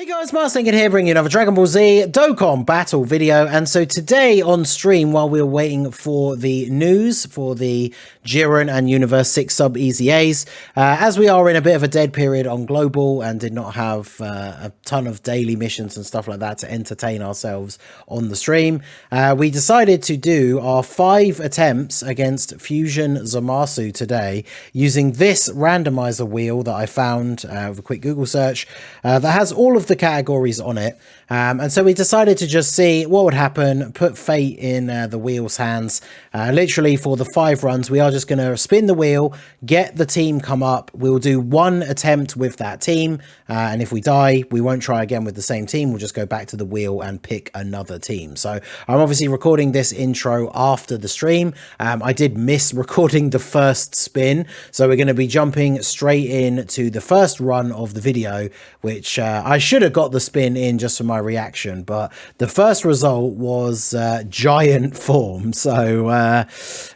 Guys, Marslinkin here, bringing you another Dragon Ball Z Dokkan battle video. And so today on stream, while we were waiting for the news for the Jiren and Universe 6 sub Easy A's, as we are in a bit of a dead period on Global and did not have a ton of daily missions and stuff like that to entertain ourselves on the stream, we decided to do our 5 attempts against Fusion ZAMASU today using this randomizer wheel that I found with a quick Google search that has all of the categories on it, and so we decided to just see what would happen, put fate in the wheel's hands. Literally for the 5 runs, we are just going to spin the wheel, get the team come up. We'll do 1 attempt with that team, and if we die, we won't try again with the same team. We'll just go back to the wheel and pick another team. So I'm obviously recording this intro after the stream. I did miss recording the first spin, so we're going to be jumping straight in to the first run of the video, which I should have got the spin in just for my reaction, but the first result was giant form. So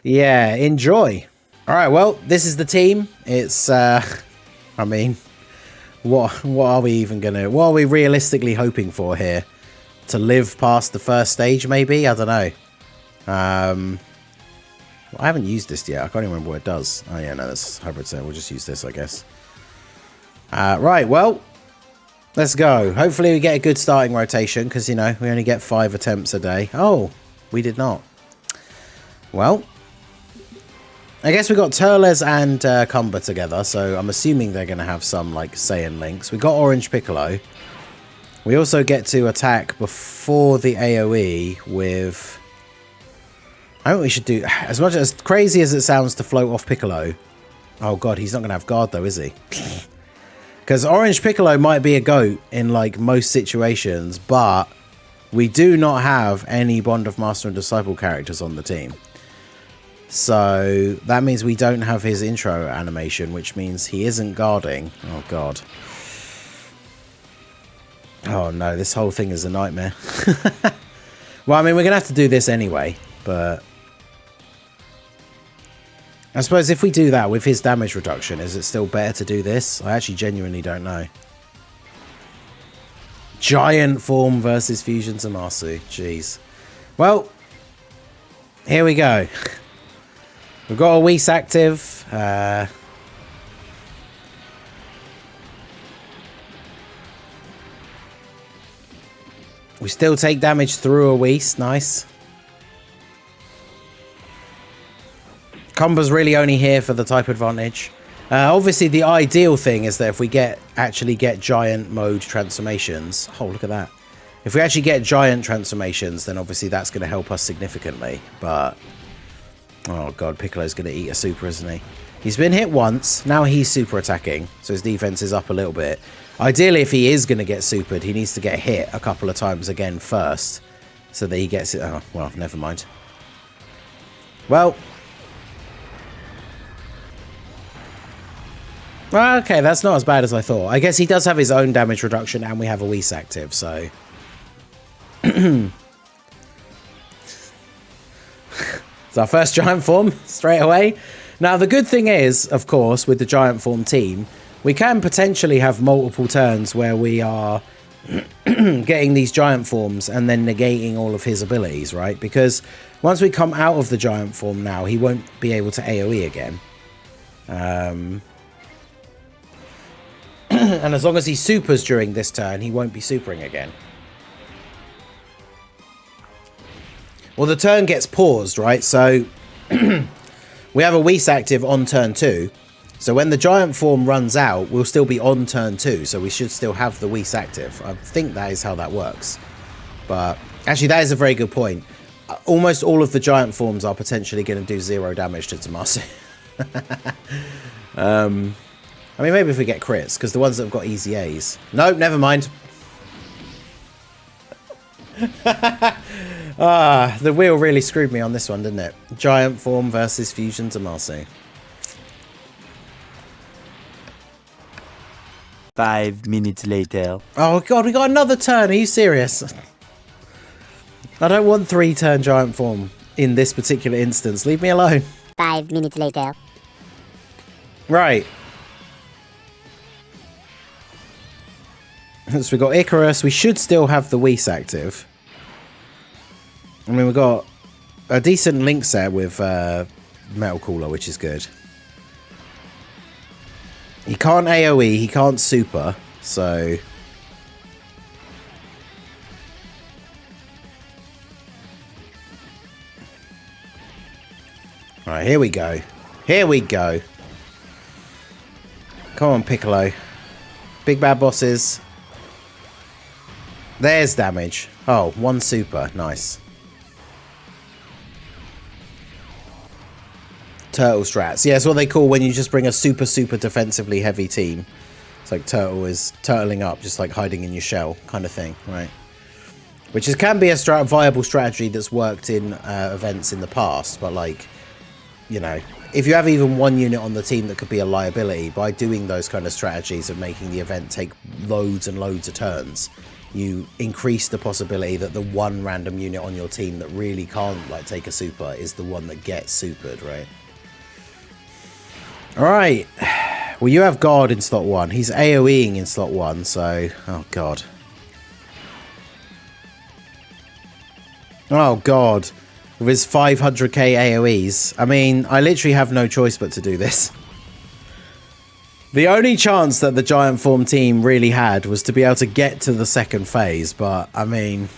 yeah, enjoy. All right, well, this is the team. It's I mean, what are we even gonna, what are we realistically hoping for here? To live past the first stage, maybe? I don't know. I haven't used this yet. I can't even remember what it does. Oh yeah, no, that's hybrid set. We'll just use this, I guess. Right, well, let's go. Hopefully we get a good starting rotation, because, you know, we only get 5 attempts a day. Oh, we did not. Well, I guess we got Turles and Kumba together, so I'm assuming they're going to have some, like, Saiyan links. We got Orange Piccolo. We also get to attack before the AoE with... I think we should do... As much as crazy as it sounds to float off Piccolo... Oh, God, he's not going to have guard, though, is he? Because Orange Piccolo might be a GOAT in, like, most situations, but we do not have any Bond of Master and Disciple characters on the team. So that means we don't have his intro animation, which means he isn't guarding. Oh, God. Oh, no, this whole thing is a nightmare. Well, I mean, we're going to have to do this anyway, but... I suppose if we do that with his damage reduction, is it still better to do this? I actually genuinely don't know. Giant form versus Fusion ZAMASU. Jeez. Well, here we go. We've got a Whis active. We still take damage through a Whis. Nice. Kumba's really only here for the type advantage. Obviously, the ideal thing is that if we actually get giant mode transformations... Oh, look at that. If we actually get giant transformations, then obviously that's going to help us significantly. But... Oh, God, Piccolo's going to eat a super, isn't he? He's been hit once. Now he's super attacking, so his defense is up a little bit. Ideally, if he is going to get supered, he needs to get hit a couple of times again first, so that he gets it... Oh, well, never mind. Well... Okay, that's not as bad as I thought. I guess he does have his own damage reduction, and we have a Whis active, so... It's our first giant form, straight away. Now, the good thing is, of course, with the giant form team, we can potentially have multiple turns where we are getting these giant forms and then negating all of his abilities, right? Because once we come out of the giant form now, he won't be able to AoE again. And as long as he supers during this turn, he won't be supering again. Well, the turn gets paused, right? So we have a Whis active on turn 2. So when the giant form runs out, we'll still be on turn 2. So we should still have the Whis active. I think that is how that works. But actually, that is a very good point. Almost all of the giant forms are potentially going to do 0 damage to ZAMASU. I mean, maybe if we get crits, because the ones that have got easy A's... Nope, never mind. The wheel really screwed me on this one, didn't it? Giant form versus Fusion ZAMASU. 5 minutes later. Oh, God, we got another turn. Are you serious? I don't want 3-turn giant form in this particular instance. Leave me alone. 5 minutes later. Right. So we got Icarus. We should still have the Whis active. I mean, we've got a decent link set with Metal Cooler, which is good. He can't AoE, he can't super, so... Alright, here we go. Here we go. Come on, Piccolo. Big bad bosses. There's damage. Oh, one super. Nice. Turtle strats. Yeah, it's what they call when you just bring a super defensively heavy team. It's like Turtle is turtling up, just like hiding in your shell kind of thing, right? Which can be a viable strategy that's worked in events in the past, but like, you know, if you have even one unit on the team that could be a liability, by doing those kind of strategies of making the event take loads and loads of turns, you increase the possibility that the one random unit on your team that really can't like take a super is the one that gets supered, right? Alright, well you have guard in slot 1. He's AoEing in slot 1, so... Oh god. Oh god. With his 500k AoEs. I mean, I literally have no choice but to do this. The only chance that the Giant Form team really had was to be able to get to the second phase, but I mean...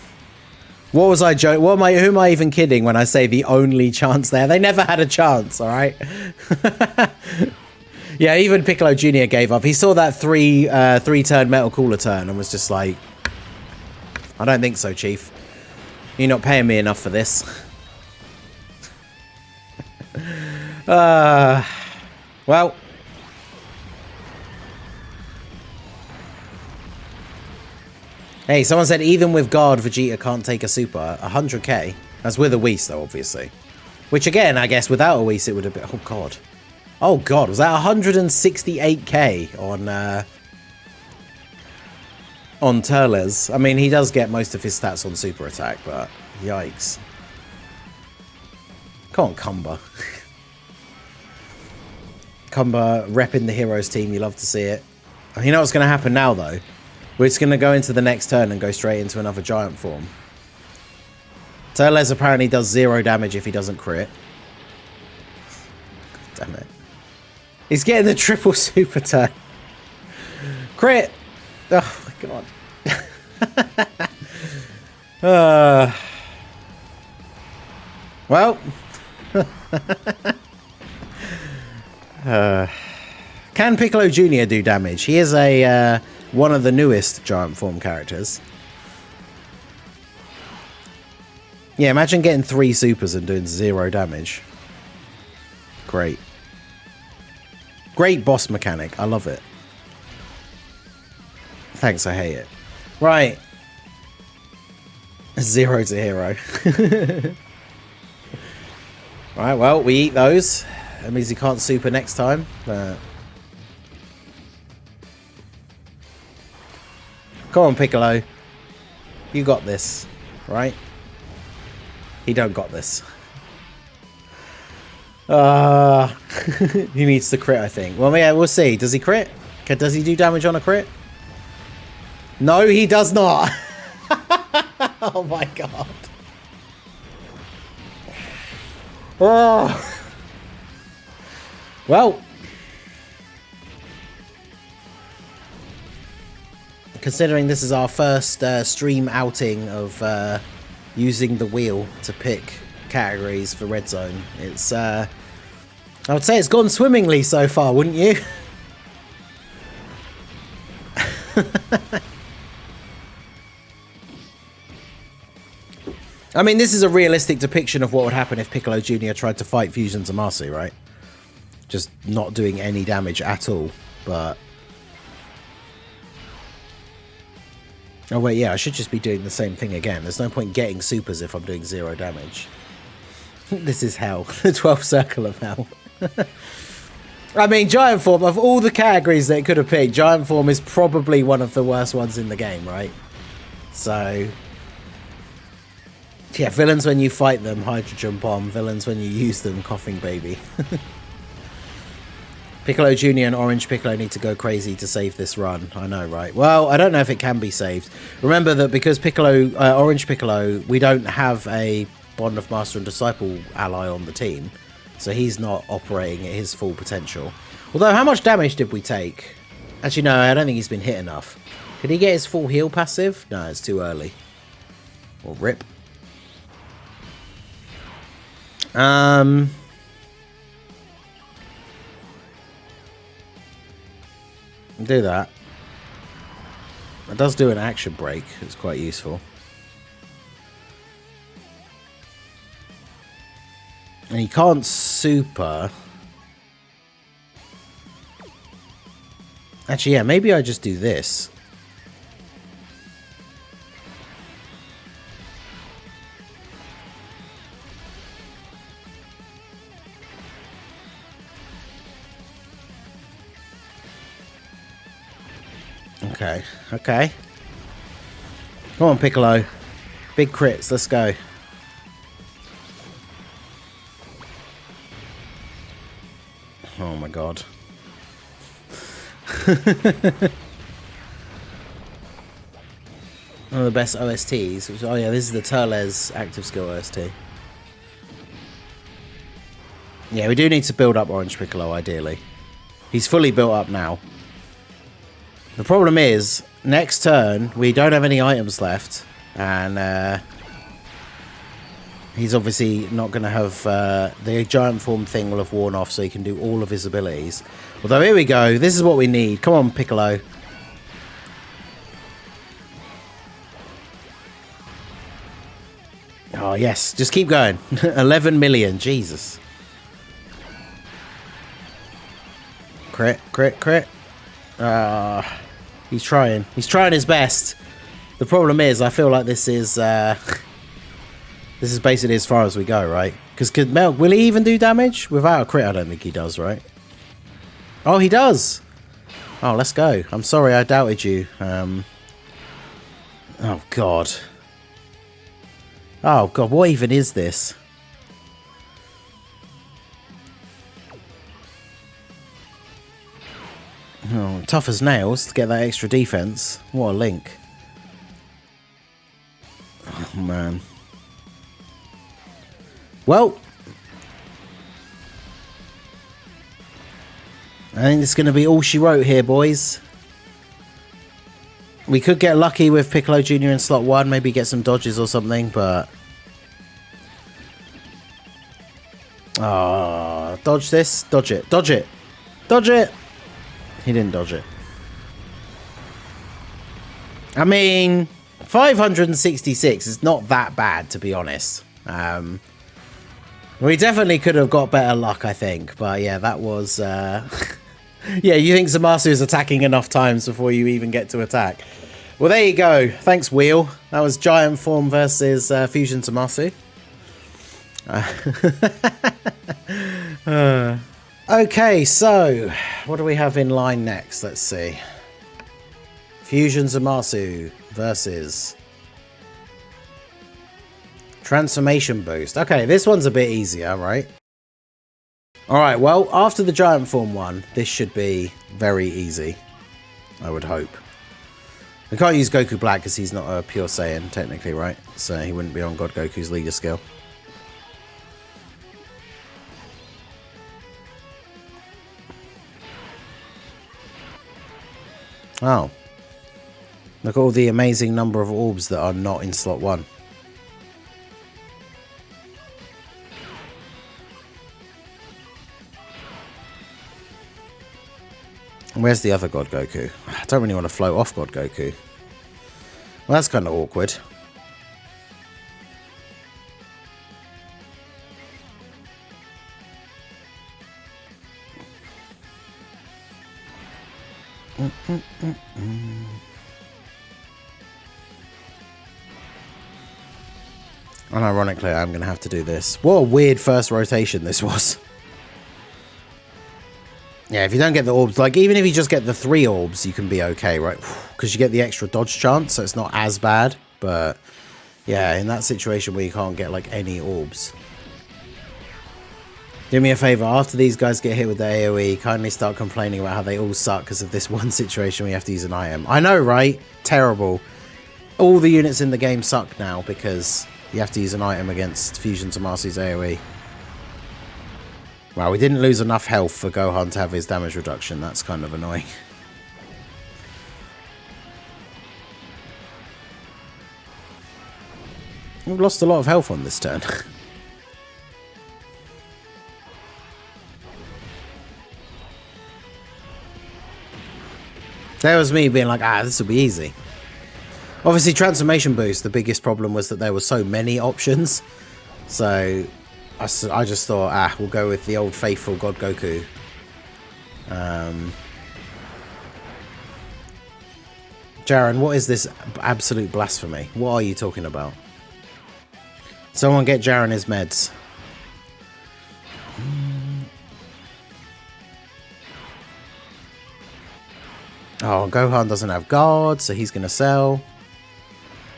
What was I joking? Who am I even kidding when I say the only chance there? They never had a chance, alright? Yeah, even Piccolo Jr. gave up. He saw that three-turn Metal Cooler turn and was just like, I don't think so, Chief. You're not paying me enough for this. Well... Hey, someone said even with guard, Vegeta can't take a super. 100k. That's with a Whis, though, obviously. Which, again, I guess without a Whis, it would have been... Oh, God. Oh, God. Was that 168k on Turles? I mean, he does get most of his stats on super attack, but... Yikes. Come on, Cumber. Cumber repping the Heroes team. You love to see it. You know what's going to happen now, though? We're just going to go into the next turn and go straight into another Giant Form. Turles apparently does 0 damage if he doesn't crit. God damn it. He's getting the triple super turn. Crit! Oh my god. Well. Can Piccolo Jr. do damage? He is a... one of the newest Giant Form characters. Yeah, imagine getting 3 supers and doing 0 damage. Great. Great boss mechanic. I love it. Thanks, I hate it. Right. 0 to hero. Right, well, we eat those. That means he can't super next time. Come on, Piccolo. You got this, right? He don't got this. He needs to crit, I think. Well, yeah, we'll see. Does he crit? Does he do damage on a crit? No, he does not. Oh, my God. Oh. Well... Considering this is our first stream outing of using the wheel to pick categories for Red Zone, it's I would say it's gone swimmingly so far, wouldn't you? I mean, this is a realistic depiction of what would happen if Piccolo Jr. tried to fight Fusion ZAMASU, right? Just not doing any damage at all, but... Oh wait, yeah, I should just be doing the same thing again. There's no point getting supers if I'm doing 0 damage. This is hell. The 12th circle of hell. I mean, Giant Form, of all the categories that it could have picked, Giant Form is probably one of the worst ones in the game, right? So... Yeah, villains when you fight them, Hydrogen Bomb. Villains when you use them, Coughing Baby. Piccolo Jr. and Orange Piccolo need to go crazy to save this run. I know, right? Well, I don't know if it can be saved. Remember that because Orange Piccolo, we don't have a Bond of Master and Disciple ally on the team. So he's not operating at his full potential. Although, how much damage did we take? Actually, no, I don't think he's been hit enough. Could he get his full heal passive? No, it's too early. Or rip. Do that. It does do an action break. It's quite useful. And he can't super. Actually, yeah, maybe I just do this. Okay, okay. Come on, Piccolo. Big crits, let's go. Oh my god. One of the best OSTs. Which, oh yeah, this is the Turles active skill OST. Yeah, we do need to build up Orange Piccolo, ideally. He's fully built up now. The problem is, next turn, we don't have any items left. And he's obviously not going to have... the giant form thing will have worn off, so he can do all of his abilities. Although, here we go. This is what we need. Come on, Piccolo. Oh, yes. Just keep going. 11 million. Jesus. Crit, crit, crit. He's trying. He's trying his best. The problem is, I feel like this is... this is basically as far as we go, right? Because will he even do damage? Without a crit, I don't think he does, right? Oh, he does! Oh, let's go. I'm sorry, I doubted you. Oh, God. Oh, God, what even is this? Oh, tough as nails to get that extra defense. What a link. Oh, man. Well, I think it's going to be all she wrote here, boys. We could get lucky with Piccolo Jr. in slot 1, maybe get some dodges or something, but... Oh, dodge this. Dodge it. Dodge it. Dodge it. He didn't dodge it. I mean, 566 is not that bad, to be honest. We definitely could have got better luck, I think. But yeah, that was... yeah, you think ZAMASU is attacking enough times before you even get to attack. Well, there you go. Thanks, Wheel. That was Giant Form versus Fusion ZAMASU. Okay, so what do we have in line next? Let's see. Fusion ZAMASU versus Transformation Boost. Okay, this one's a bit easier, right? Alright, well, after the Giant Form one, this should be very easy. I would hope. We can't use Goku Black because he's not a pure Saiyan, technically, right? So he wouldn't be on God Goku's leader skill. Oh. Look at all the amazing number of orbs that are not in slot 1. Where's the other God Goku? I don't really want to float off God Goku. Well, that's kind of awkward. And ironically, I'm going to have to do this. What a weird first rotation this was. Yeah, if you don't get the orbs, like even if you just get the 3 orbs, you can be okay, right? Because you get the extra dodge chance, so it's not as bad. But yeah, in that situation where you can't get like any orbs. Do me a favor, after these guys get hit with the AoE, kindly start complaining about how they all suck because of this one situation where you have to use an item. I know, right? Terrible. All the units in the game suck now because you have to use an item against Fusion Zamasu's AoE. Well, we didn't lose enough health for Gohan to have his damage reduction. That's kind of annoying. We've lost a lot of health on this turn. That was me being like, this will be easy. Obviously, transformation boost, the biggest problem was that there were so many options. So, I just thought, we'll go with the old faithful God Goku. Jaren, what is this absolute blasphemy? What are you talking about? Someone get Jaren his meds. Oh, Gohan doesn't have guard, so he's going to sell.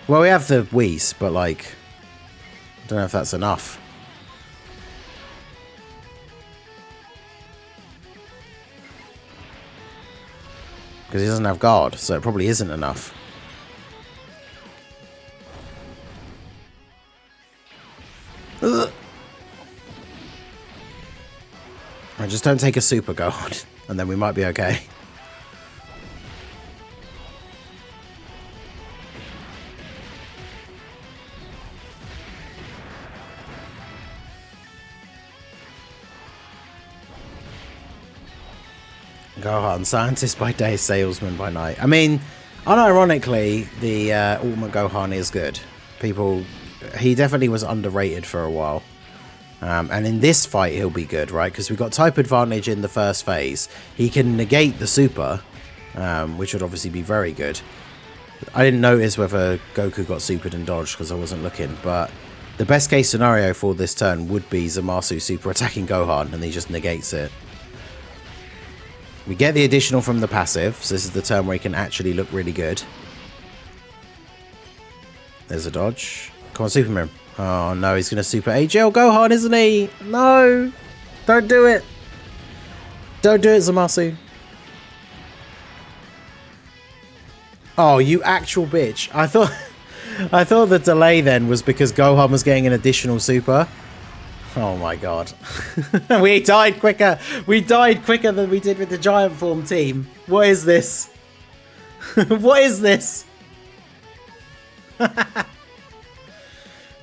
Well, we have the Whis, but like, I don't know if that's enough. Because he doesn't have guard, so it probably isn't enough. Ugh. Right, just don't take a super guard, and then we might be okay. Gohan, scientist by day, salesman by night. I mean, unironically, the Ultimate Gohan is good. He definitely was underrated for a while. And in this fight, he'll be good, right? Because we got type advantage in the first phase. He can negate the super, which would obviously be very good. I didn't notice whether Goku got supered and dodged because I wasn't looking, but the best case scenario for this turn would be Zamasu super attacking Gohan, and he just negates it. We get the additional from the passive, so this is the turn where he can actually look really good. There's a dodge. Come on, Superman. Oh no, he's going to super AGL Gohan, isn't he? No! Don't do it! Don't do it, Zamasu. Oh, you actual bitch. I thought the delay then was because Gohan was getting an additional super. Oh my god. We died quicker. We died quicker than we did with the giant form team. What is this? What is this?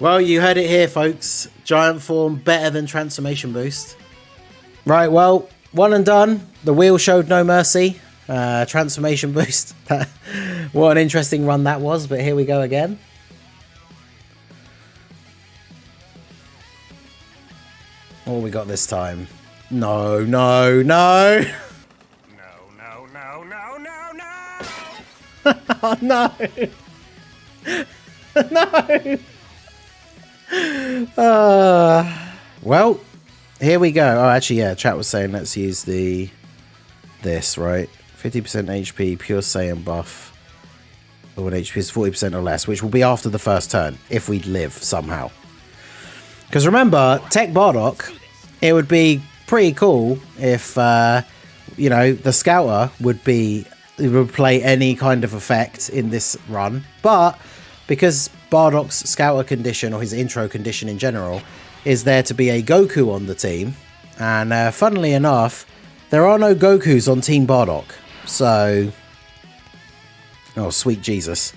Well, you heard it here, folks. Giant form better than transformation boost. Right, well, one and done. The wheel showed no mercy. Transformation boost. What an interesting run that was, but here we go again. What we got this time? No, no, no! No, no, no, no, no! Oh, no! No! Well, here we go. Oh, actually, yeah, chat was saying let's use this, right? 50% HP, pure Saiyan buff. Or when HP is 40% or less, which will be after the first turn, if we live somehow. Because remember, Tech Bardock, it would be pretty cool if, you know, the Scouter would play any kind of effect in this run. But because Bardock's Scouter condition, or his intro condition in general, is there to be a Goku on the team. And funnily enough, there are no Gokus on Team Bardock. So, oh, sweet Jesus.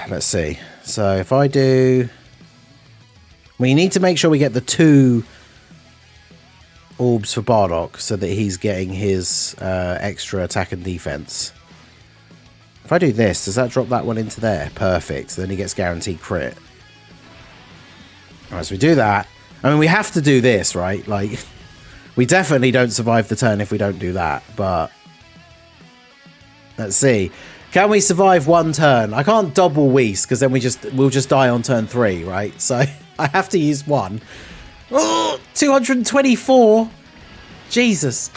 Let's see. So if I do... We need to make sure we get the 2 orbs for Bardock so that he's getting his extra attack and defense. If I do this, does that drop that one into there? Perfect. Then he gets guaranteed crit. Alright, so we do that. I mean, we have to do this, right? Like, we definitely don't survive the turn if we don't do that, but... Let's see. Can we survive one turn? I can't double Whis because then we'll just die on turn 3, right? So I have to use one. Oh, 224. Jesus.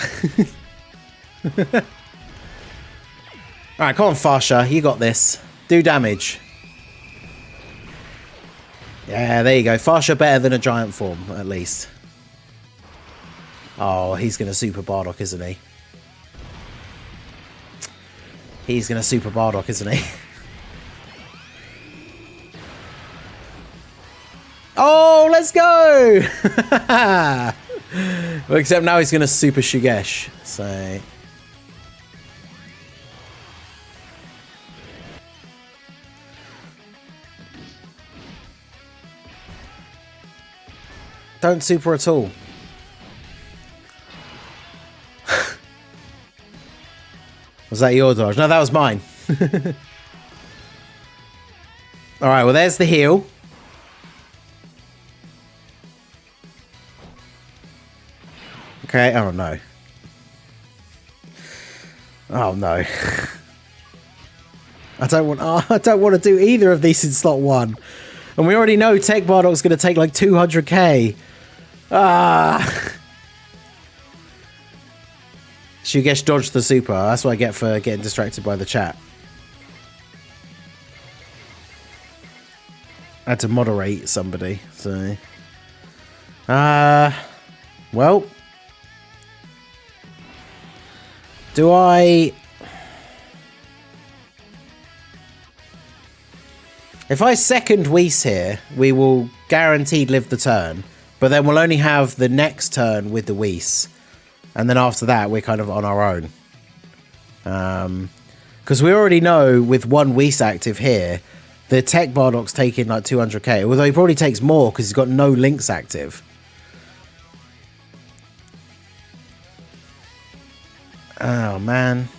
All right, come on, Fasha. You got this. Do damage. Yeah, there you go. Farsha better than a giant form, at least. Oh, he's going to super Bardock, isn't he? He's going to super Bardock, isn't he? Oh, let's go! Well, except now he's going to super Shugesh. So... Don't super at all. Was that your dodge? No, that was mine. Alright, well, there's the heal. Okay, oh no. Oh no. I don't want to do either of these in slot 1. And we already know Tech Bardock's going to take like 200k. Ah. Shugesh dodged the super. That's what I get for getting distracted by the chat. I had to moderate somebody, so... well... Do I... If I second Whis here, we will guaranteed live the turn. But then we'll only have the next turn with the Whis. And then after that, we're kind of on our own. Because we already know with one Whis active here, the Tech Bardock's taking like 200k. Although he probably takes more because he's got no links active. Oh, man.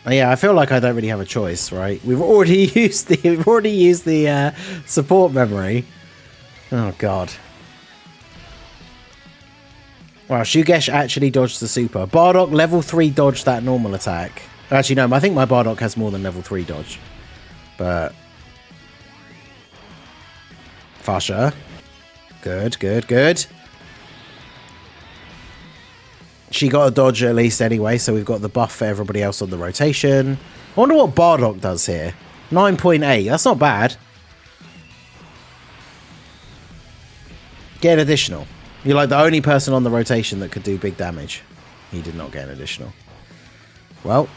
Yeah, I feel like I don't really have a choice, right? We've already used the support memory. Oh god. Wow, Shugesh actually dodged the super. Bardock level 3 dodged that normal attack. Actually, no, I think my Bardock has more than level 3 dodge. But Farsha. Good, good, good. She got a dodge at least anyway, so we've got the buff for everybody else on the rotation. I wonder what Bardock does here. 9.8, that's not bad. Get an additional. You're like the only person on the rotation that could do big damage. He did not get an additional. Well.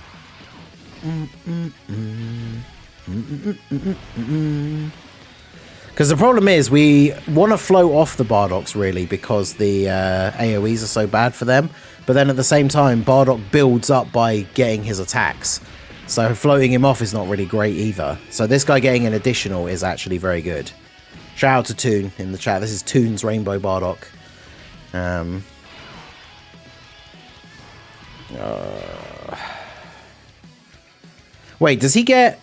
Because the problem is we want to float off the Bardocks really because the AoEs are so bad for them. But then at the same time, Bardock builds up by getting his attacks. So floating him off is not really great either. So this guy getting an additional is actually very good. Shout out to Toon in the chat. This is Toon's Rainbow Bardock. Wait, does he get...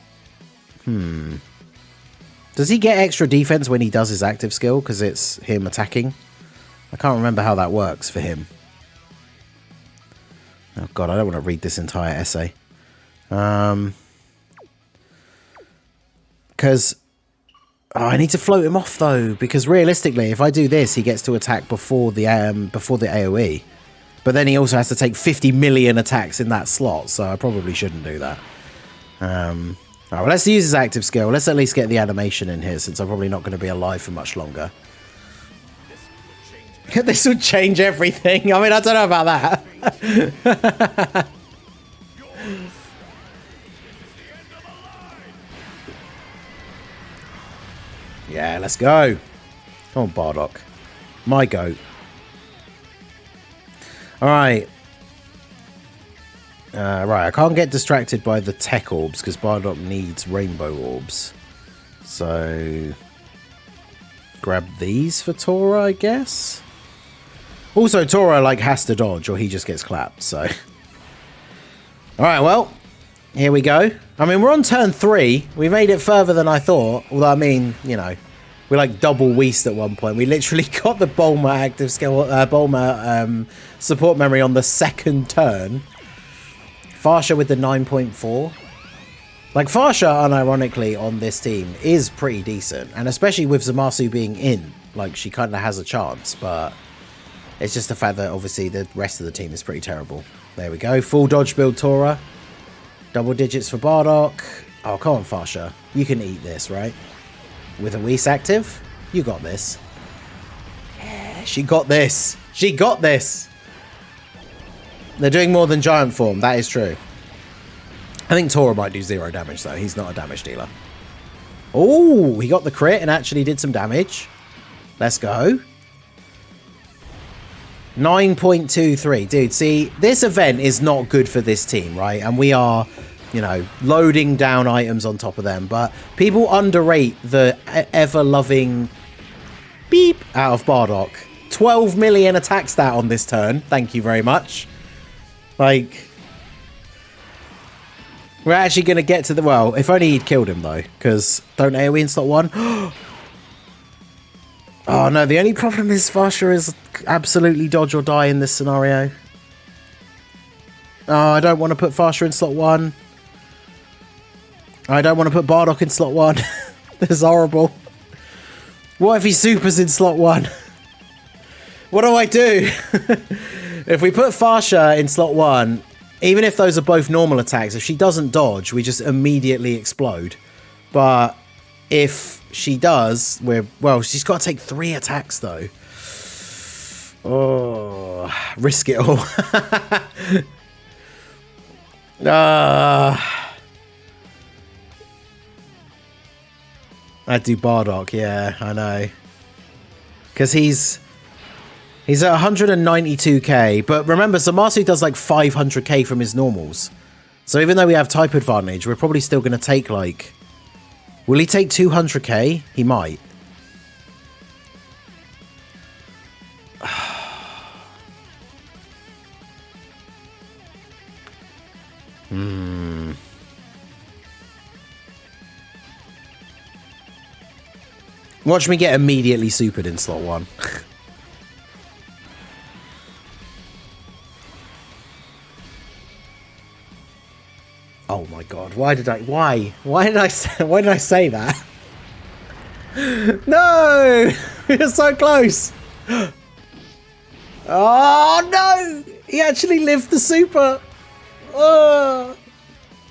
Does he get extra defense when he does his active skill? Because it's him attacking? I can't remember how that works for him. Oh god, I don't want to read this entire essay. Because... Oh, I need to float him off though, because realistically, if I do this, he gets to attack before the AoE. But then he also has to take 50 million attacks in that slot, so I probably shouldn't do that. Alright, well, let's use his active skill. Let's at least get the animation in here, since I'm probably not going to be alive for much longer. This would change everything. I mean, I don't know about that. Yeah, let's go. Come on, Bardock. My goat. Alright. Right, I can't get distracted by the tech orbs because Bardock needs rainbow orbs. So... grab these for Tora, I guess? Also, Tora, like, has to dodge or he just gets clapped, so... Alright, well... here we go. I mean, we're on turn 3. We made it further than I thought. Although, I mean, you know, we like double Whist at one point. We literally got the Bulma active skill, Bulma support memory on the second turn. Farsha with the 9.4. Like, Farsha, unironically, on this team is pretty decent. And especially with ZAMASU being in, like, she kind of has a chance. But it's just the fact that, obviously, the rest of the team is pretty terrible. There we go. Full dodge build Tora. Double digits for Bardock. Oh, come on, Farsha. You can eat this, right? With a Whis active. You got this. Yeah, she got this. She got this. They're doing more than giant form. That is true. I think Tora might do 0 damage, though. He's not a damage dealer. Oh, he got the crit and actually did some damage. Let's go. 9.23. Dude, see, this event is not good for this team, right? And we are, you know, loading down items on top of them. But people underrate the ever-loving beep out of Bardock. 12 million attack stat on this turn. Thank you very much. Like, we're actually going to get to the... Well, if only he'd killed him, though. Because don't AoE in slot 1. Oh, no. The only problem is Farsha is absolutely dodge or die in this scenario. Oh, I don't want to put Farsha in slot 1. I don't want to put Bardock in slot 1. This is horrible. What if he supers in slot 1? What do I do? If we put Farsha in slot 1, even if those are both normal attacks, if she doesn't dodge, we just immediately explode. But if she does, well, she's got to take 3 attacks, though. Oh, risk it all. I'd do Bardock, yeah, I know. Because he's at 192k, but remember, ZAMASU does like 500k from his normals. So even though we have type advantage, we're probably still going to take like... Will he take 200k? He might. Watch me get immediately supered in slot 1. Oh my god, why did I say that? No! We're so close! Oh no! He actually lived the super! Oh!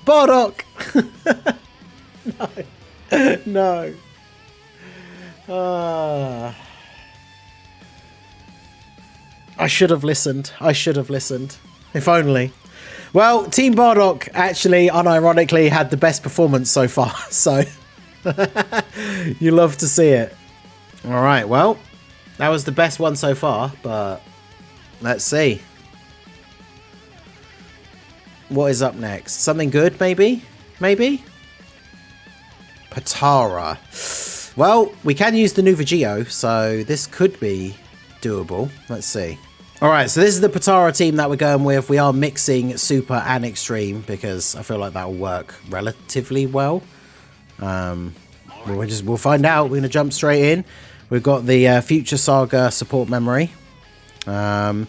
Bardock! No. No. I should have listened. If only. Well, Team Bardock actually, unironically, had the best performance so far, so you love to see it. Alright, well, that was the best one so far, but let's see. What is up next? Something good, maybe? Maybe? Potara. Well, we can use the new Vegito, so this could be doable. Let's see. Alright, so this is the Potara team that we're going with. We are mixing Super and Extreme because I feel like that will work relatively well. We'll find out. We're going to jump straight in. We've got the Future Saga support memory. Not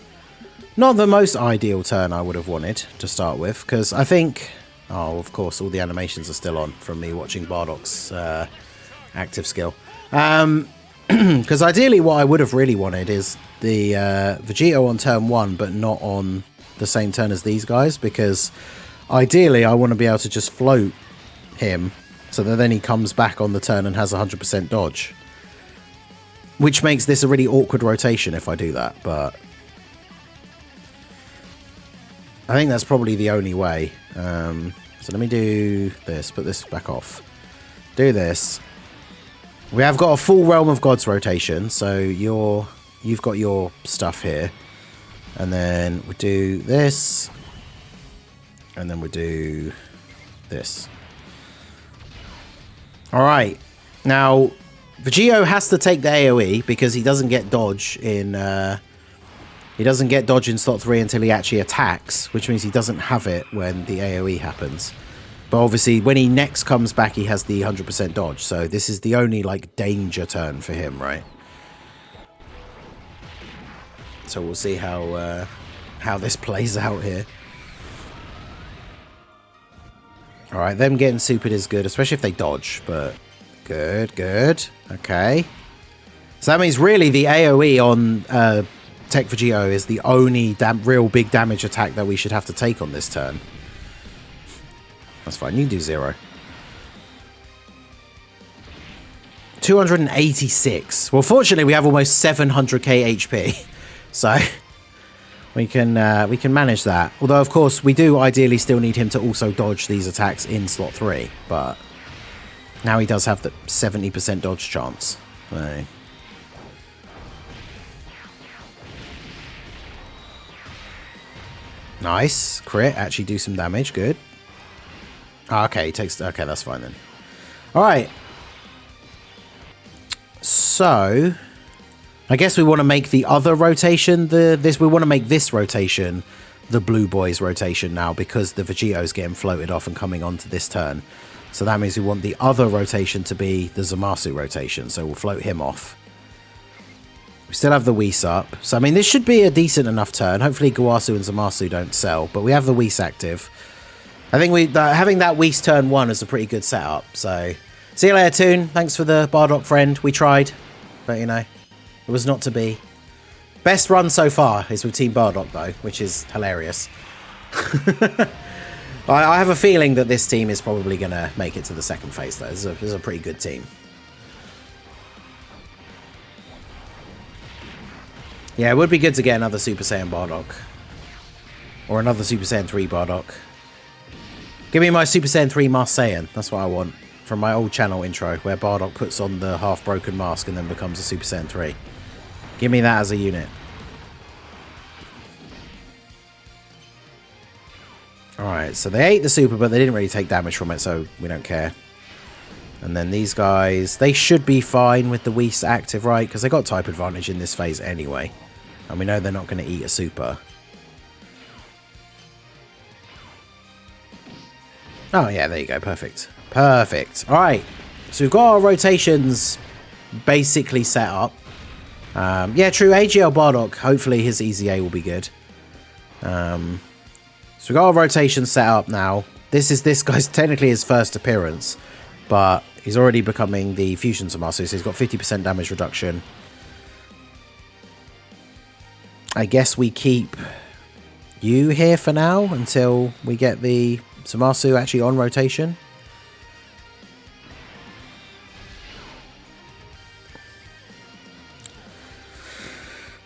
the most ideal turn I would have wanted to start with because I think... Oh, of course, all the animations are still on from me watching Bardock's active skill. Because ideally what I would have really wanted is the Vegito on turn 1, but not on the same turn as these guys, because ideally I want to be able to just float him so that then he comes back on the turn and has 100% dodge. Which makes this a really awkward rotation if I do that, but I think that's probably the only way. So let me do this, put this back off. Do this. We have got a full Realm of Gods rotation, so you've got your stuff here. And then we do this. And then we do this. Alright. Now, Vegito has to take the AoE because he doesn't get dodge in slot 3 until he actually attacks, which means he doesn't have it when the AoE happens. But obviously, when he next comes back, he has the 100% dodge. So this is the only, like, danger turn for him, right? So we'll see how this plays out here. Alright, them getting supered is good, especially if they dodge. But good, good. Okay. So that means really the AoE on Tech Vegito is the only real big damage attack that we should have to take on this turn. That's fine, you can do 0. 286. Well, fortunately, we have almost 700k HP, so we can manage that. Although, of course, we do ideally still need him to also dodge these attacks in slot 3, but now he does have the 70% dodge chance. So. Nice. Crit. Actually do some damage. Good. Oh, okay, he takes... Okay, that's fine then. Alright. So, I guess we want to make the other rotation, we want to make this rotation the Blue Boys rotation now, because the Vegito's getting floated off and coming onto this turn. So that means we want the other rotation to be the Zamasu rotation, so we'll float him off. We still have the Whis up, so I mean this should be a decent enough turn. Hopefully Guasu and Zamasu don't sell, but we have the Whis active. I think having that Whis turn 1 is a pretty good setup, so... See you later, Toon. Thanks for the Bardock friend. We tried, but you know, it was not to be. Best run so far is with Team Bardock, though, which is hilarious. I have a feeling that this team is probably going to make it to the second phase, though. This is a pretty good team. Yeah, it would be good to get another Super Saiyan Bardock. Or another Super Saiyan 3 Bardock. Give me my Super Saiyan 3 Masked Saiyan. That's what I want. From my old channel intro, where Bardock puts on the half-broken mask and then becomes a Super Saiyan 3. Give me that as a unit. Alright, so they ate the super, but they didn't really take damage from it, so we don't care. And then these guys, they should be fine with the Whis active, right? Because they got type advantage in this phase anyway. And we know they're not going to eat a super. Oh, yeah, there you go. Perfect. Perfect. All right. So we've got our rotations basically set up. Yeah, true. AGL Bardock. Hopefully his EZA will be good. So we've got our rotations set up now. This guy's technically his first appearance, but he's already becoming the Fusion Zamasu, so he's got 50% damage reduction. I guess we keep you here for now until we get the Zamasu actually on rotation.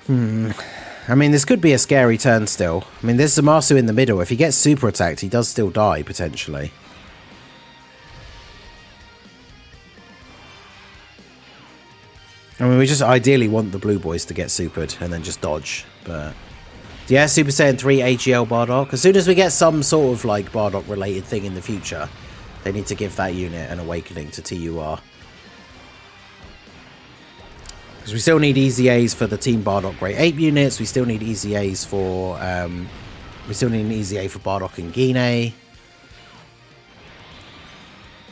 I mean, this could be a scary turn still. I mean, there's Zamasu in the middle. If he gets super attacked, he does still die, potentially. I mean, we just ideally want the Blue Boys to get supered and then just dodge. But yeah, Super Saiyan 3 AGL Bardock. As soon as we get some sort of, like, Bardock-related thing in the future, they need to give that unit an awakening to TUR. Because we still need EZAs for the Team Bardock Grade 8 units. We still need EZAs for... we still need an EZA for Bardock and Guinea.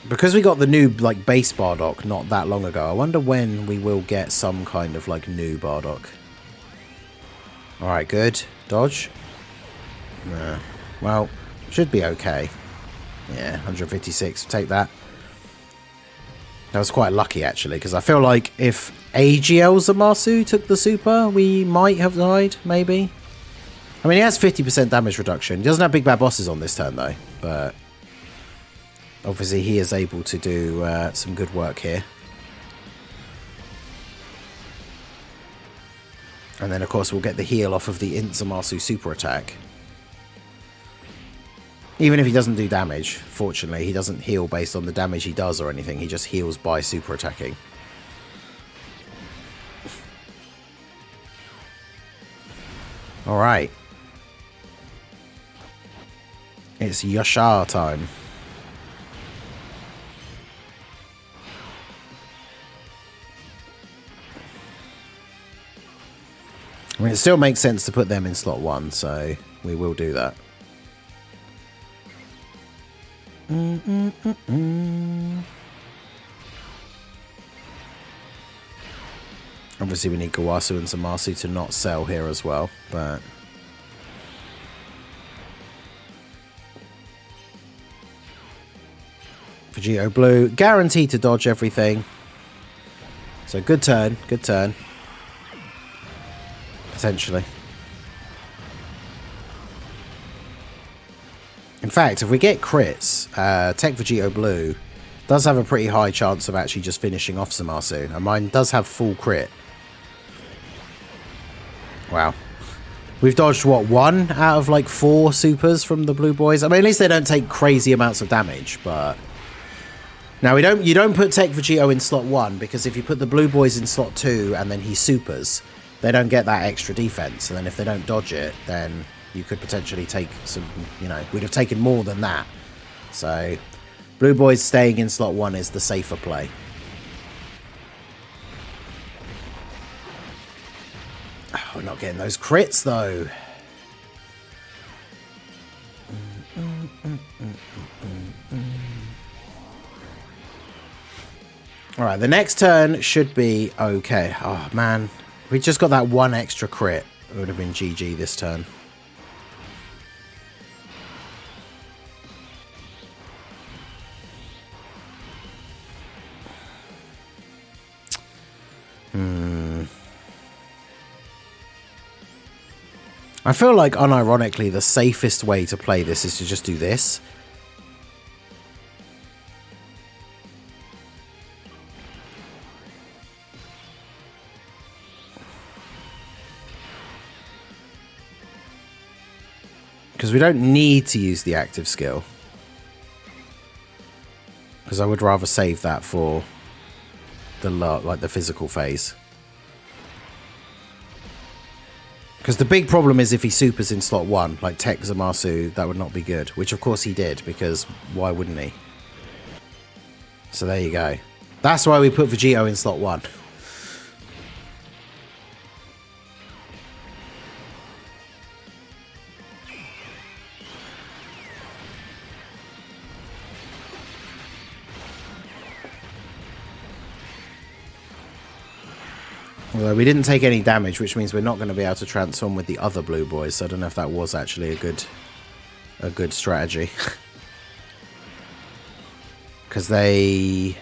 Because we got the new, like, base Bardock not that long ago, I wonder when we will get some kind of, like, new Bardock. Alright, good. Dodge. Well, should be okay. Yeah, 156. Take that. That was quite lucky, actually, because I feel like if AGL Zamasu took the super, we might have died, maybe. I mean, he has 50% damage reduction. He doesn't have big bad bosses on this turn, though, but obviously he is able to do some good work here. And then, of course, we'll get the heal off of the Int Zamasu super attack. Even if he doesn't do damage, fortunately, he doesn't heal based on the damage he does or anything. He just heals by super attacking. Alright. It's Yashar time. I mean, it still makes sense to put them in slot 1, so we will do that. Obviously, we need Guasu and Zamasu to not sell here as well, but Vegito Blue, guaranteed to dodge everything. So good turn, good turn. Potentially. In fact, if we get crits, Tech Vegito Blue does have a pretty high chance of actually just finishing off ZAMASU. And mine does have full crit. Wow. We've dodged, what, 1 out of like 4 supers from the blue boys? I mean, at least they don't take crazy amounts of damage, but... Now, you don't put Tech Vegito in slot 1, because if you put the blue boys in slot 2 and then he supers, they don't get that extra defense. And then if they don't dodge it, then you could potentially take some, you know, we'd have taken more than that. So, blue boys staying in slot 1 is the safer play. Oh, we're not getting those crits, though. Alright, the next turn should be okay. Oh, man. We just got that 1 extra crit. It would have been GG this turn. I feel like, unironically, the safest way to play this is to just do this. Because we don't need to use the active skill. Because I would rather save that for the physical phase. Because the big problem is if he supers in slot 1, like Tech ZAMASU, that would not be good. Which of course he did, because why wouldn't he? So there you go. That's why we put Vegito in slot 1. Although we didn't take any damage, which means we're not going to be able to transform with the other blue boys. So I don't know if that was actually a good strategy. Because they...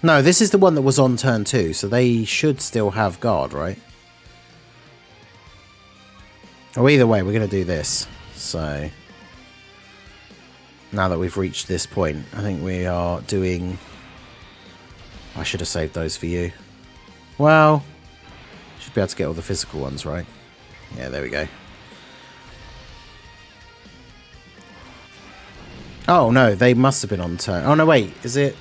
No, this is the one that was on turn 2, so they should still have guard, right? Oh, either way, we're going to do this. So, now that we've reached this point, I think we are doing... I should have saved those for you. Well... Should be able to get all the physical ones, right? Yeah, there we go. Oh, no, they must have been on turn... Oh, no, wait, is it...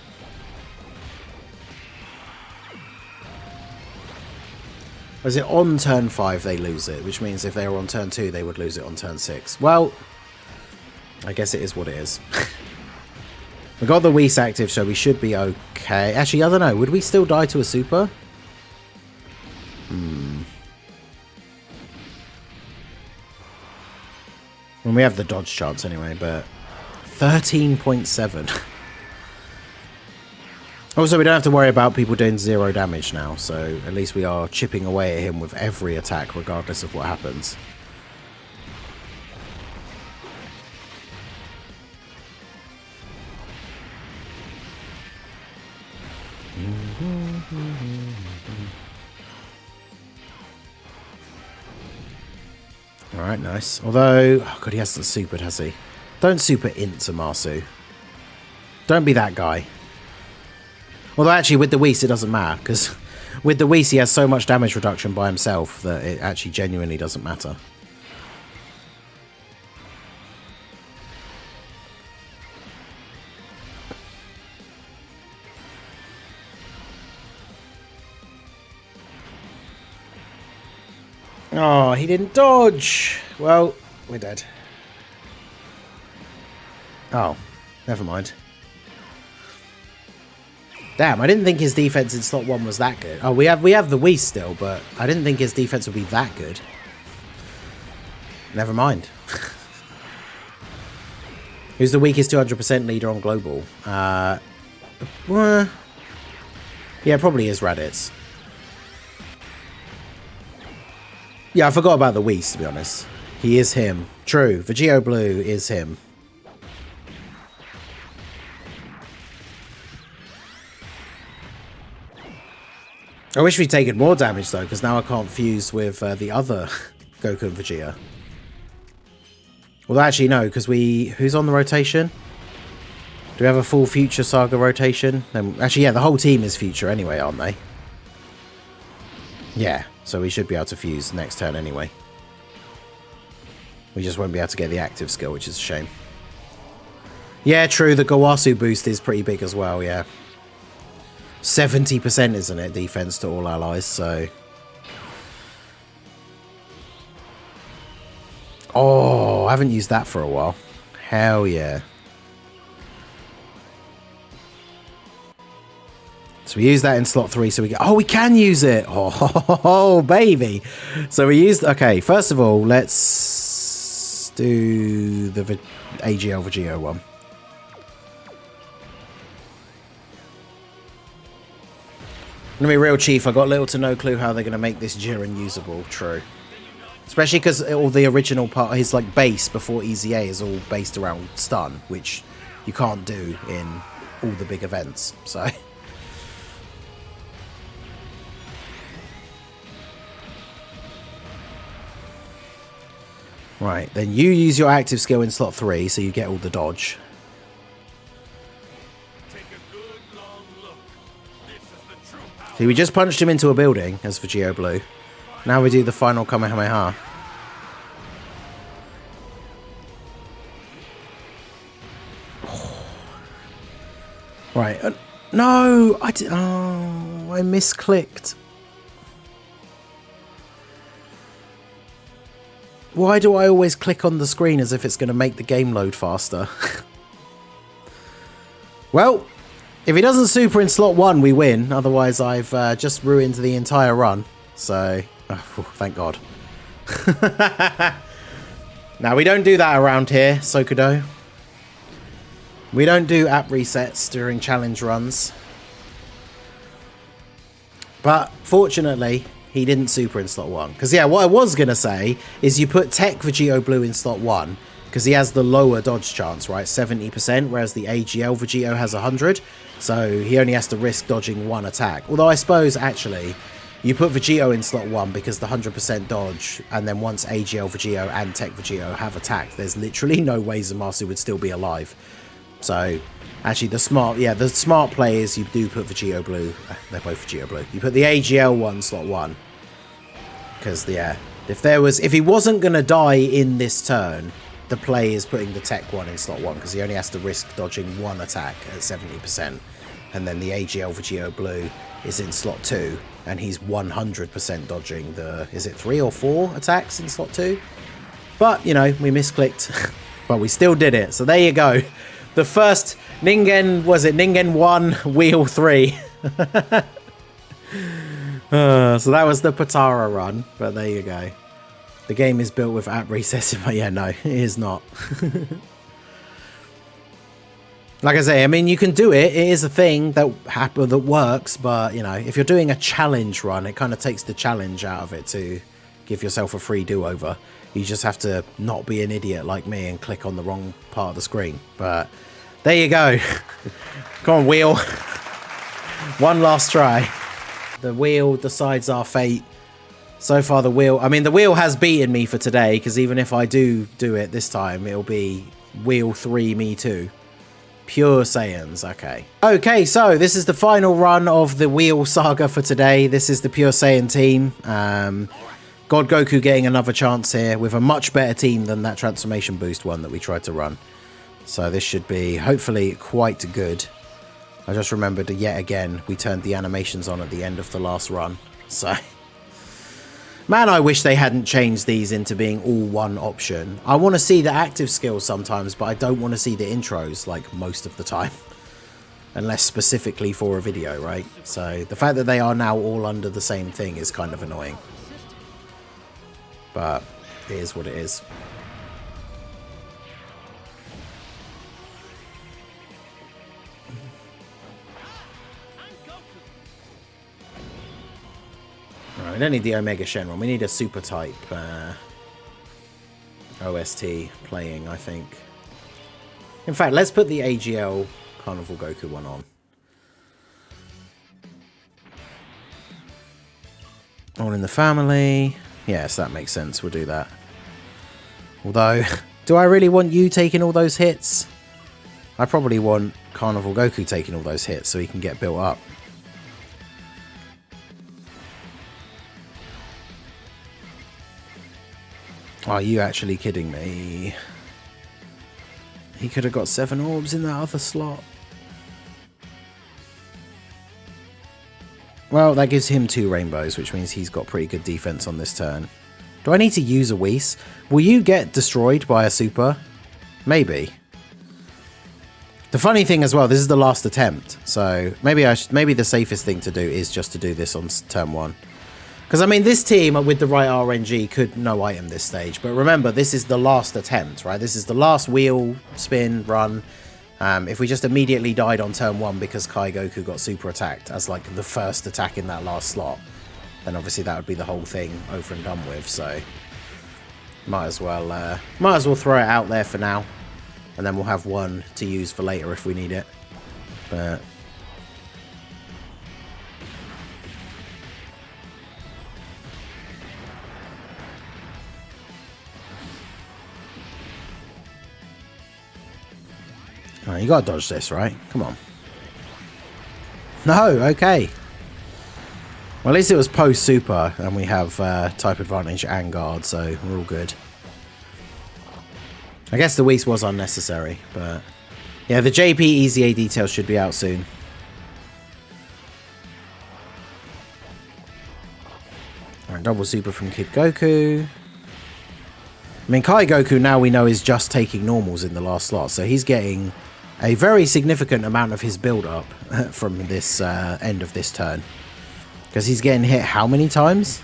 Or is it on turn 5 they lose it? Which means if they were on turn 2, they would lose it on turn 6. Well, I guess it is what it is. We got the Whis active, so we should be okay. Actually, I don't know. Would we still die to a super? Well, we have the dodge chance anyway, but 13.7. Also, we don't have to worry about people doing 0 damage now, so at least we are chipping away at him with every attack, regardless of what happens. Alright, nice. Although, oh god, he hasn't supered, has he? Don't super int ZAMASU. Don't be that guy. Although actually with the Whis it doesn't matter, because with the Whis he has so much damage reduction by himself that it actually genuinely doesn't matter. Oh, he didn't dodge! Well, we're dead. Oh, never mind. Damn, I didn't think his defense in slot 1 was that good. Oh, we have the Whis still, but I didn't think his defense would be that good. Never mind. Who's the weakest 200% leader on global? Yeah, probably is Raditz. Yeah, I forgot about the Whis, to be honest. He is him. True, Vegito Blue is him. I wish we'd taken more damage, though, because now I can't fuse with the other Goku and Vegeta. Well, actually, no, because we... Who's on the rotation? Do we have a full Future Saga rotation? Actually, yeah, the whole team is Future anyway, aren't they? Yeah, so we should be able to fuse next turn anyway. We just won't be able to get the active skill, which is a shame. Yeah, true, the Gawasu boost is pretty big as well, yeah. 70%, isn't it, defense to all allies, so... Oh, I haven't used that for a while. Hell yeah. So we use that in slot 3, so we get... Oh, we can use it! Oh, baby! So we used... Okay, first of all, let's do the AGL Vegito one. I'm gonna be real, Chief. I got little to no clue how they're gonna make this Jiren usable. True. Especially because all the original part, his like base before EZA is all based around stun, which you can't do in all the big events. So... Right, then you use your active skill in slot 3, so you get all the dodge. See, we just punched him into a building as for Geo Blue. Now we do the final Kamehameha. Right, no! I misclicked. Why do I always click on the screen as if it's going to make the game load faster? Well, if he doesn't super in slot 1, we win. Otherwise, I've just ruined the entire run. So, thank God. Now, we don't do that around here, Sokudo. We don't do app resets during challenge runs. But, fortunately... he didn't super in slot 1. Because, yeah, what I was going to say is you put Tech Vegito Blue in slot 1 because he has the lower dodge chance, right? 70%, whereas the AGL Vegito has 100. So he only has to risk dodging 1 attack. Although I suppose, actually, you put Vegito in slot 1 because the 100% dodge, and then once AGL Vegito and Tech Vegito have attacked, there's literally no way ZAMASU would still be alive. So... actually, the smart play is you do put Vegito Blue. They're both Vegito Blue. You put the AGL one slot 1. Because, yeah, if he wasn't going to die in this turn, the play is putting the Tech one in slot 1. Because he only has to risk dodging 1 attack at 70%. And then the AGL Vegito Blue is in slot 2. And he's 100% dodging the, is it 3 or 4 attacks in slot 2? But, you know, we misclicked. But we still did it. So there you go. The first Ningen, was it Ningen 1, Wheel 3? So that was the Potara run, but there you go. The game is built with app recessing, but yeah, no, it is not. Like I say, I mean, you can do it. It is a thing that works, but, you know, if you're doing a challenge run, it kind of takes the challenge out of it to give yourself a free do-over. You just have to not be an idiot like me and click on the wrong part of the screen. But there you go. Come on, wheel. One last try. The wheel decides our fate. So far, the wheel... I mean, the wheel has beaten me for today, because even if I do it this time, it'll be wheel 3, me too. Pure Saiyans, okay. Okay, so this is the final run of the wheel saga for today. This is the Pure Saiyan team. God Goku getting another chance here with a much better team than that transformation boost one that we tried to run. So this should be, hopefully, quite good. I just remembered that yet again, we turned the animations on at the end of the last run. So, man, I wish they hadn't changed these into being all one option. I want to see the active skills sometimes, but I don't want to see the intros, like, most of the time. Unless specifically for a video, right? So, the fact that they are now all under the same thing is kind of annoying. But it is what it is. Right, we don't need the Omega Shenron. We need a super type OST playing, I think. In fact, let's put the AGL Carnival Goku one on. All in the family. Yes, that makes sense. We'll do that. Although, do I really want you taking all those hits? I probably want Carnival Goku taking all those hits so he can get built up. Are you actually kidding me? He could have got 7 orbs in that other slot. Well, that gives him 2 rainbows, which means he's got pretty good defense on this turn. Do I need to use a Whis? Will you get destroyed by a super? Maybe. The funny thing as well, this is the last attempt, so maybe the safest thing to do is just to do this on turn 1. Because, I mean, this team with the right RNG could no item this stage. But remember, this is the last attempt, right? This is the last wheel, spin, run. If we just immediately died on turn 1 because Kai Goku got super attacked as, like, the first attack in that last slot, then obviously that would be the whole thing over and done with. So, might as well throw it out there for now. And then we'll have 1 to use for later if we need it. But... Alright, you gotta dodge this, right? Come on. No, okay. Well, at least it was post-super, and we have type advantage and guard, so we're all good. I guess the Whis was unnecessary, but... Yeah, the JP EZA details should be out soon. Alright, double super from Kid Goku. I mean, Kai Goku now we know is just taking normals in the last slot, so he's getting a very significant amount of his build-up from this end of this turn. Because he's getting hit how many times?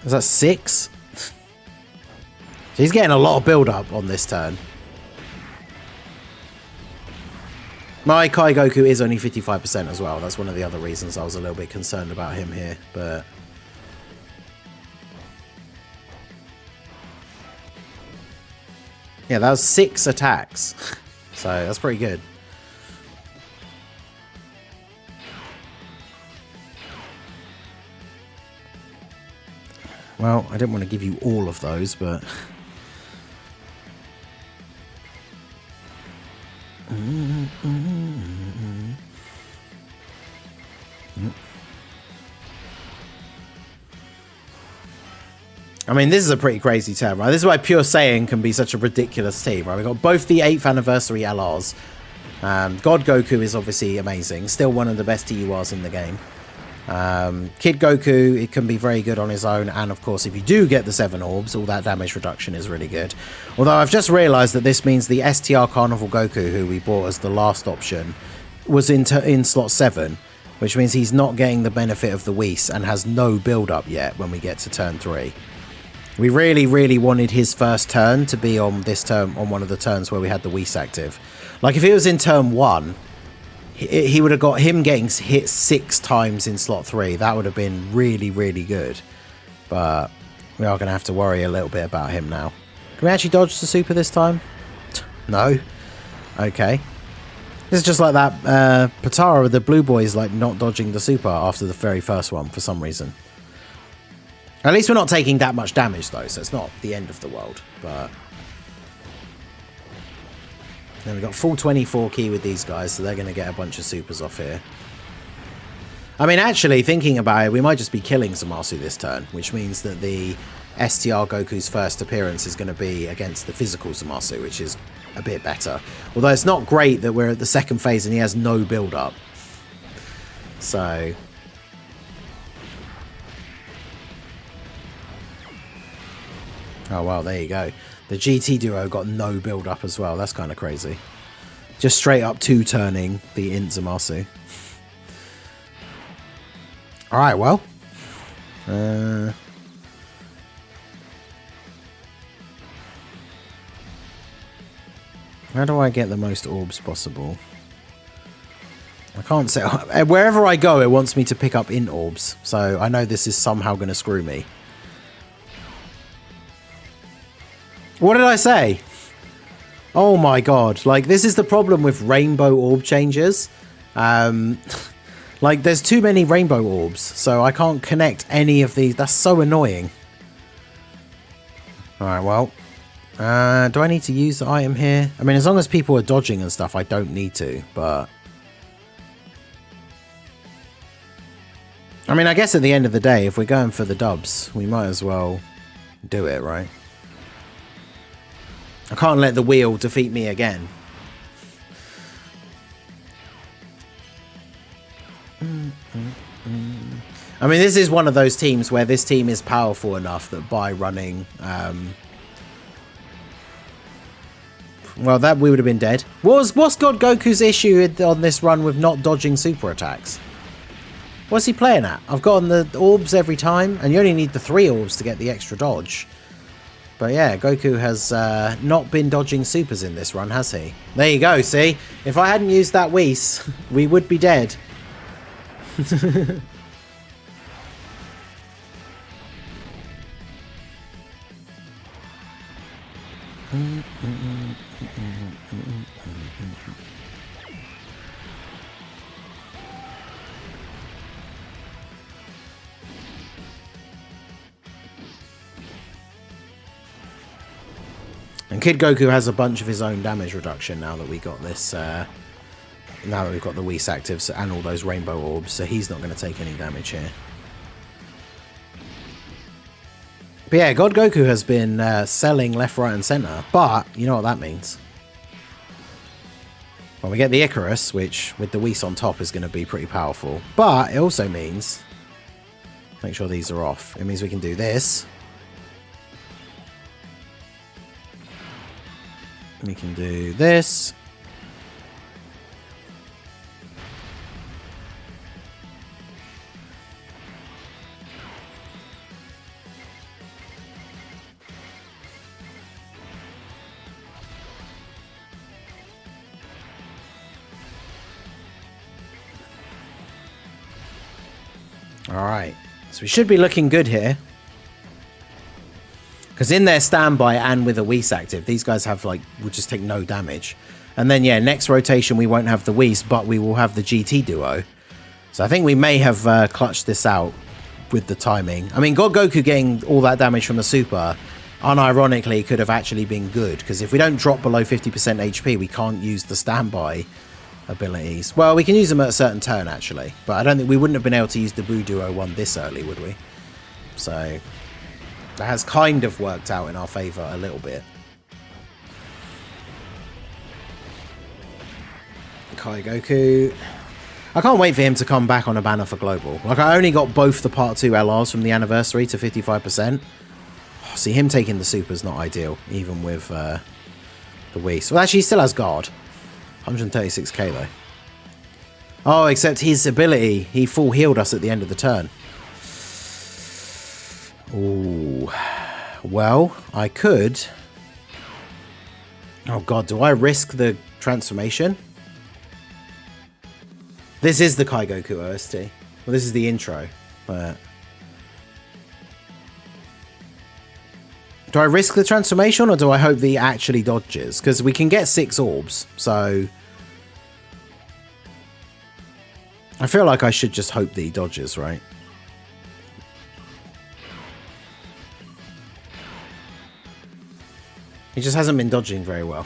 Is that 6? So he's getting a lot of build-up on this turn. My Kai Goku is only 55% as well. That's one of the other reasons I was a little bit concerned about him here, but... Yeah, that was 6 attacks. So that's pretty good. Well, I didn't want to give you all of those, but... I mean, this is a pretty crazy term, right? This is why Pure Saiyan can be such a ridiculous team, right? We've got both the 8th anniversary LRs. God Goku is obviously amazing. Still one of the best TURs in the game. Kid Goku, it can be very good on his own. And, of course, if you do get the 7 orbs, all that damage reduction is really good. Although I've just realised that this means the STR Carnival Goku, who we bought as the last option, was in slot 7. Which means he's not getting the benefit of the Whis and has no build-up yet when we get to turn 3. We really, really wanted his first turn to be on this turn, on one of the turns where we had the Whis active. Like, if it was in turn 1, he would have got him getting hit 6 times in slot 3. That would have been really, really good. But we are going to have to worry a little bit about him now. Can we actually dodge the super this time? No. Okay. This is just like that Potara with the blue boys, like, not dodging the super after the very first one for some reason. At least we're not taking that much damage, though, so it's not the end of the world. But then we've got full 24 key with these guys, so they're going to get a bunch of supers off here. I mean, actually, thinking about it, we might just be killing ZAMASU this turn, which means that the STR Goku's first appearance is going to be against the physical ZAMASU, which is a bit better. Although it's not great that we're at the second phase and he has no build-up. So... Oh, well, there you go. The GT duo got no build-up as well. That's kind of crazy. Just straight up 2-turning the Int ZAMASU. Alright, well. How do I get the most orbs possible? I can't say... Wherever I go, it wants me to pick up Int orbs. So I know this is somehow going to screw me. What did I say? Oh my god. Like, this is the problem with rainbow orb changes. Like, there's too many rainbow orbs, so I can't connect any of these. That's so annoying. Alright, well. Do I need to use the item here? I mean, as long as people are dodging and stuff, I don't need to, but... I mean, I guess at the end of the day, if we're going for the dubs, we might as well do it, right? I can't let the wheel defeat me again. I mean, this is one of those teams where this team is powerful enough that by running... well, that we would have been dead. What's God Goku's issue on this run with not dodging super attacks? What's he playing at? I've gotten the orbs every time, and you only need the 3 orbs to get the extra dodge. But yeah, Goku has not been dodging supers in this run, has he? There you go, see? If I hadn't used that Whis, we would be dead. And Kid Goku has a bunch of his own damage reduction now that we got this, now that we've got the Whis actives and all those rainbow orbs, so he's not going to take any damage here. But yeah, God Goku has been selling left, right, and center, but you know what that means. Well, we get the Icarus, which with the Whis on top is going to be pretty powerful, but it also means, make sure these are off, it means we can do this. We can do this. All right, so we should be looking good here. Because in their standby and with a Whis active, these guys have like, will just take no damage. And then, yeah, next rotation we won't have the Whis, but we will have the GT duo. So I think we may have clutched this out with the timing. I mean, God Goku getting all that damage from the super, unironically, could have actually been good. Because if we don't drop below 50% HP, we can't use the standby abilities. Well, we can use them at a certain turn, actually. But I don't think we wouldn't have been able to use the Buu duo one this early, would we? So... that has kind of worked out in our favour a little bit. Kai Goku. I can't wait for him to come back on a banner for Global. Like, I only got both the Part 2 LRs from the anniversary to 55%. Oh, see, him taking the super's not ideal, even with the Whis. Well, actually, he still has guard. 136k, though. Oh, except his ability, he full healed us at the end of the turn. Ooh, well, I could. Oh god, do I risk the transformation? This is the Kai Goku OST. Well, this is the intro, but... do I risk the transformation, or do I hope that he actually dodges? Because we can get 6 orbs, so... I feel like I should just hope that he dodges, right? He just hasn't been dodging very well.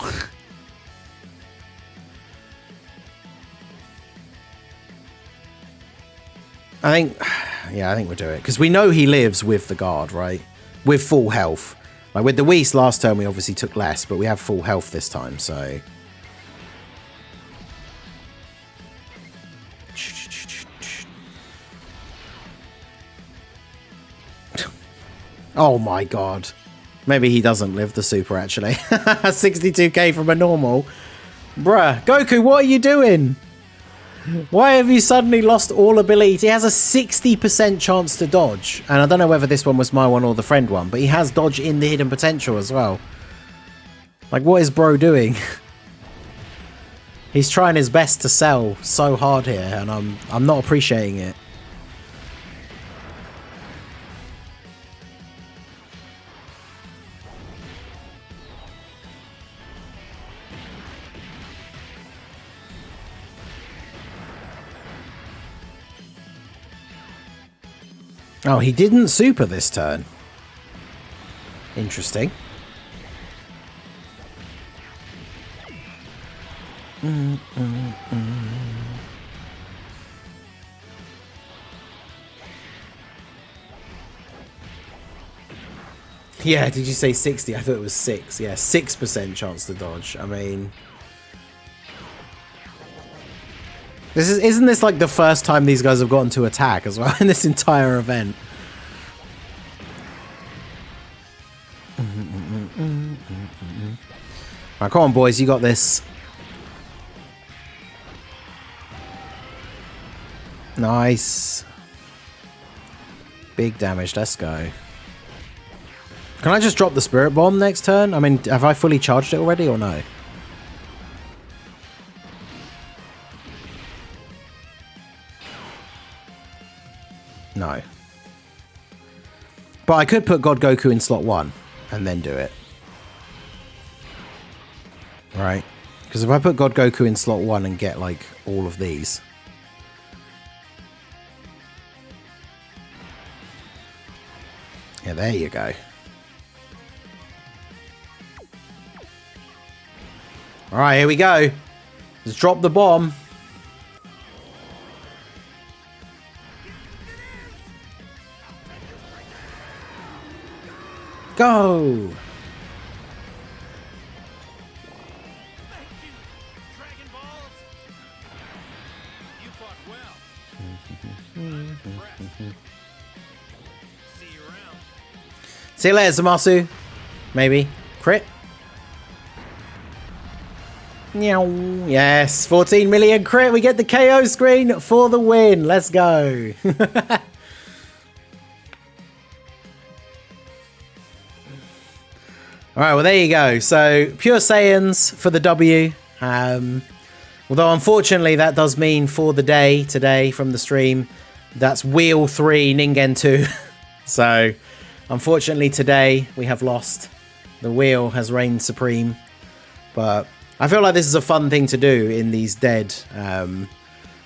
I think we'll do it. Because we know he lives with the guard, right? With full health. Like with the Whis last turn, we obviously took less, but we have full health this time, so... oh my god. Maybe he doesn't live the super, actually. 62k from a normal. Bruh, Goku, what are you doing? Why have you suddenly lost all abilities? He has a 60% chance to dodge. And I don't know whether this one was my one or the friend one, but he has dodge in the hidden potential as well. Like, what is bro doing? He's trying his best to sell so hard here, and I'm not appreciating it. Oh, he didn't super this turn. Interesting. Yeah, did you say 60? I thought it was 6. Yeah, 6% chance to dodge. I mean, isn't this like the first time these guys have gotten to attack as well in this entire event? Right, come on, boys, you got this. Nice. Big damage, let's go. Can I just drop the spirit bomb next turn? I mean, have I fully charged it already or no? No. But I could put God Goku in slot 1 and then do it. Right? Because if I put God Goku in slot 1 and get like all of these. Yeah, there you go. Alright, here we go. Let's drop the bomb. Go! See you later, ZAMASU. Maybe. Crit. Yes, 14 million crit. We get the KO screen for the win. Let's go. Alright, well, there you go. So, pure Saiyans for the W. Although, unfortunately, that does mean for the day today from the stream, that's Wheel 3, Ningen 2. So, unfortunately, today we have lost. The wheel has reigned supreme. But I feel like this is a fun thing to do in these dead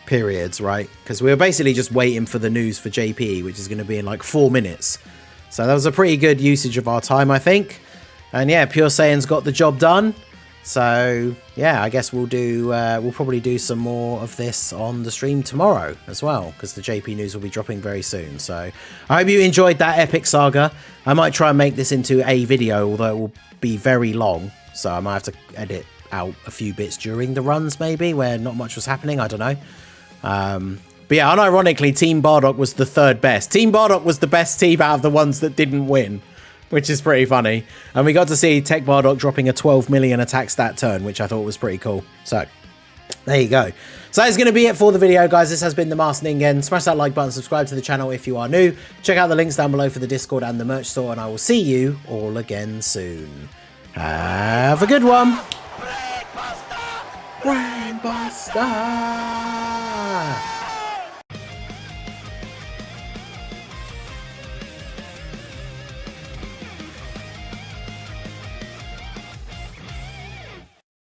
periods, right? Because we were basically just waiting for the news for JP, which is going to be in like 4 minutes. So that was a pretty good usage of our time, I think. And yeah, Pure Saiyan's got the job done. So yeah, I guess we'll probably do some more of this on the stream tomorrow as well, because the JP news will be dropping very soon. So I hope you enjoyed that epic saga. I might try and make this into a video, although it will be very long. So I might have to edit out a few bits during the runs, maybe, where not much was happening. I don't know. But yeah, unironically, Team Bardock was the 3rd best. Team Bardock was the best team out of the ones that didn't win, which is pretty funny. And we got to see Tech Bardock dropping a 12 million attack stat turn, which I thought was pretty cool. So there you go. So that's going to be it for the video, guys. This has been the Master Ningen. Smash that like button, subscribe to the channel if you are new. Check out the links down below for the Discord and the merch store, and I will see you all again soon. Have a good one. Brainbuster!